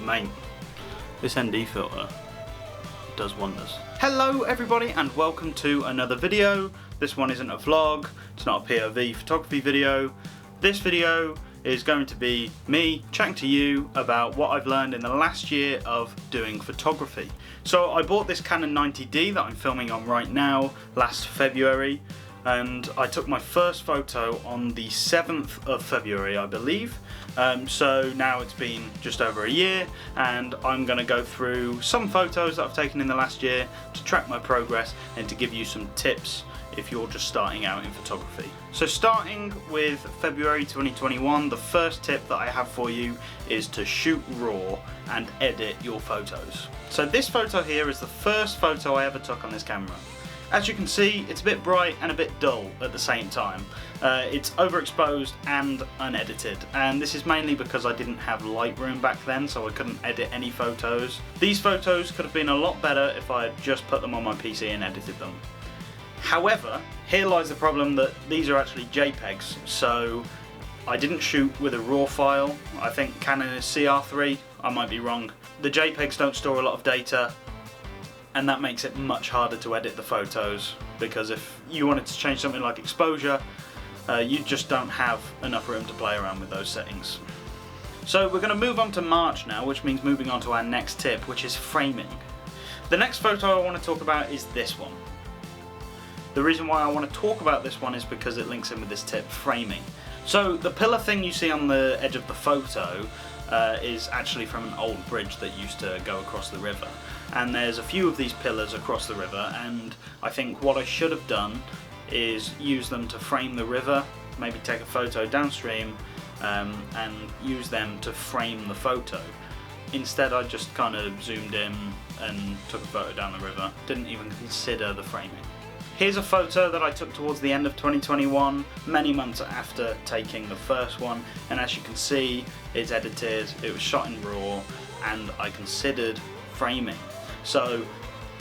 Mate, this ND filter does wonders. Hello everybody and welcome to another video. This one isn't a vlog, it's not a POV photography video. This video is going to be me chatting to you about what I've learned in the last year of doing photography. So I bought this Canon 90D that I'm filming on right now last February, and I took my first photo on the 7th of February, I believe. So now it's been just over a year, and I'm going to go through some photos that I've taken in the last year to track my progress and to give you some tips if you're just starting out in photography. So starting with February 2021, the first tip that I have for you is to shoot RAW and edit your photos. So this photo here is the first photo I ever took on this camera. As you can see, it's a bit bright and a bit dull at the same time. It's overexposed and unedited, and this is mainly because I didn't have Lightroom back then, so I couldn't edit any photos. These photos could have been a lot better if I had just put them on my PC and edited them. However, here lies the problem that these are actually JPEGs, so I didn't shoot with a RAW file. I think Canon is CR3, I might be wrong. The JPEGs don't store a lot of data, and that makes it much harder to edit the photos, because if you wanted to change something like exposure, you just don't have enough room to play around with those settings. So we're going to move on to March now, which means moving on to our next tip, which is framing. The next photo I want to talk about is this one. The reason why I want to talk about this one is because it links in with this tip, framing. So the pillar thing you see on the edge of the photo is actually from an old bridge that used to go across the river. And there's a few of these pillars across the river, and I think what I should have done is use them to frame the river, maybe take a photo downstream and use them to frame the photo. Instead I just kind of zoomed in and took a photo down the river, didn't even consider the framing. Here's a photo that I took towards the end of 2021, many months after taking the first one, and as you can see, it's edited, it was shot in RAW, and I considered framing. So,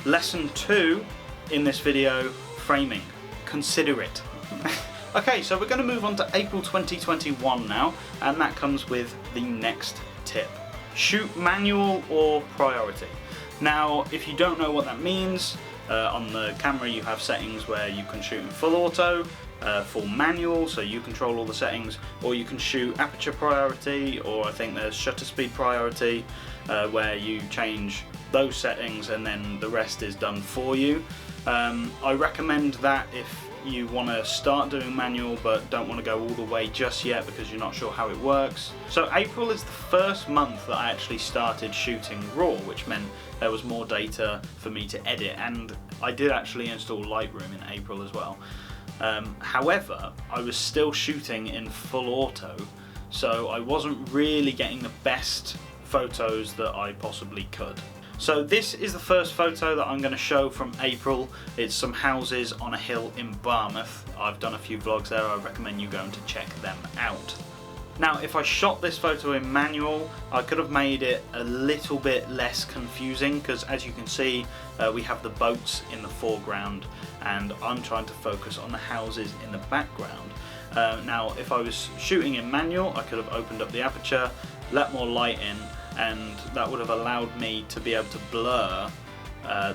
lesson 2 in this video, framing. Consider it. Okay, so we're going to move on to April 2021 now, and that comes with the next tip. Shoot manual or priority. Now, if you don't know what that means, on the camera you have settings where you can shoot in full auto, full manual, so you control all the settings, or you can shoot aperture priority, or I think there's shutter speed priority, where you change those settings and then the rest is done for you. I recommend that if you want to start doing manual but don't want to go all the way just yet because you're not sure how it works. So April is the first month that I actually started shooting RAW, which meant there was more data for me to edit, and I did actually install Lightroom in April as well. However, I was still shooting in full auto, so I wasn't really getting the best photos that I possibly could. So this is the first photo that I'm going to show from April. It's some houses on a hill in Barmouth. I've done a few vlogs there, I recommend you going to check them out. Now if I shot this photo in manual, I could have made it a little bit less confusing, because as you can see we have the boats in the foreground and I'm trying to focus on the houses in the background. Now if I was shooting in manual, I could have opened up the aperture, let more light in, and that would have allowed me to be able to blur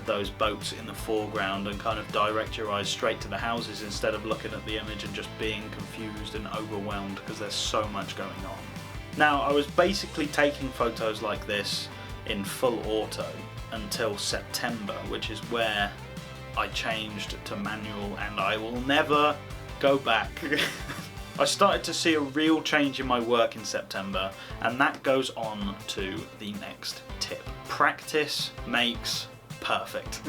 those boats in the foreground and kind of direct your eyes straight to the houses instead of looking at the image and just being confused and overwhelmed because there's so much going on. Now I was basically taking photos like this in full auto until September, which is where I changed to manual, and I will never go back. I started to see a real change in my work in September, and that goes on to the next tip. Practice makes perfect.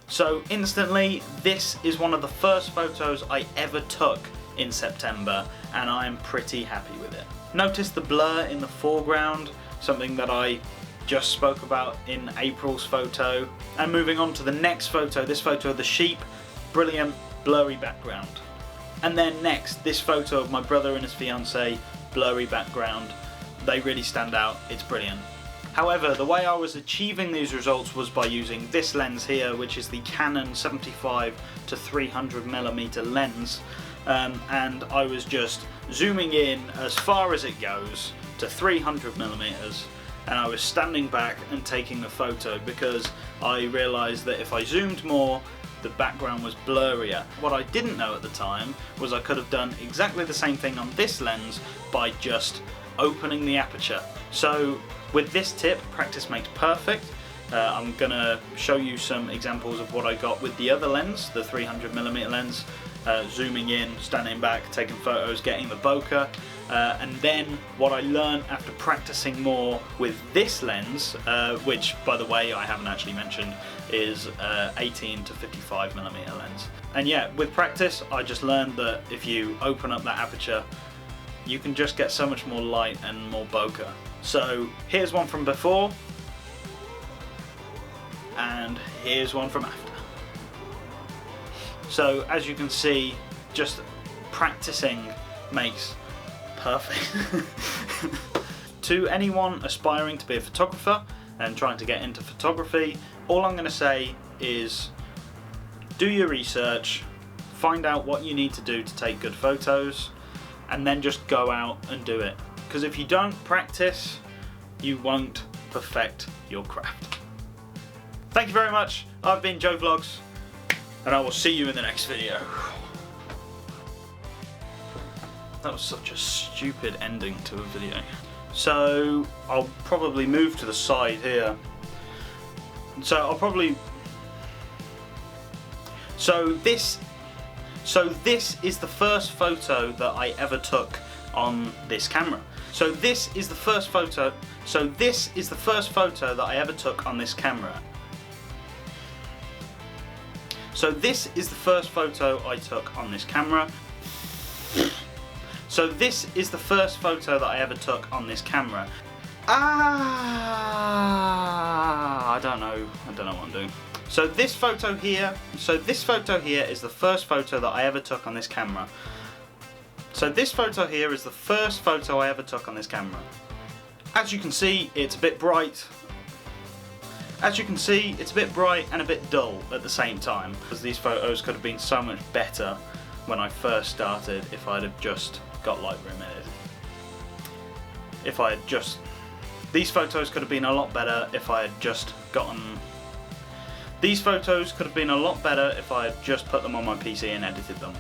So instantly, this is one of the first photos I ever took in September, and I'm pretty happy with it. Notice the blur in the foreground, something that I just spoke about in April's photo. And moving on to the next photo, this photo of the sheep, brilliant blurry background. And then next, this photo of my brother and his fiancée, blurry background. They really stand out, it's brilliant. However, the way I was achieving these results was by using this lens here, which is the Canon 75 to 300mm lens, and I was just zooming in as far as it goes to 300mm and I was standing back and taking the photo because I realised that if I zoomed more, the background was blurrier. What I didn't know at the time was I could have done exactly the same thing on this lens by just opening the aperture. So with this tip, practice makes perfect. I'm gonna show you some examples of what I got with the other lens, the 300mm lens, zooming in, standing back, taking photos, getting the bokeh, and then what I learned after practicing more with this lens, which by the way I haven't actually mentioned, is 18 to 55mm lens. And yeah, with practice I just learned that if you open up that aperture, you can just get so much more light and more bokeh. So here's one from before, and here's one from after. So as you can see, just practicing makes perfect. To anyone aspiring to be a photographer and trying to get into photography, all I'm going to say is do your research, find out what you need to do to take good photos, and then just go out and do it. Because if you don't practice, you won't perfect your craft. Thank you very much. I've been Joe Vlogs, and I will see you in the next video. That was such a stupid ending to a video. So I'll probably move to the side here. So this is the first photo that I ever took on this camera. So this is the first photo that I ever took on this camera. So this is the first photo I took on this camera. So this is the first photo that I ever took on this camera. I don't know what I'm doing. So this photo here is the first photo that I ever took on this camera. So this photo here is the first photo I ever took on this camera. As you can see, it's a bit bright. As you can see, it's a bit bright and a bit dull at the same time, because these photos could have been so much better when I first started if I'd have just got Lightroom edited. These photos could have been a lot better if I had just gotten... These photos could have been a lot better if I had just put them on my PC and edited them.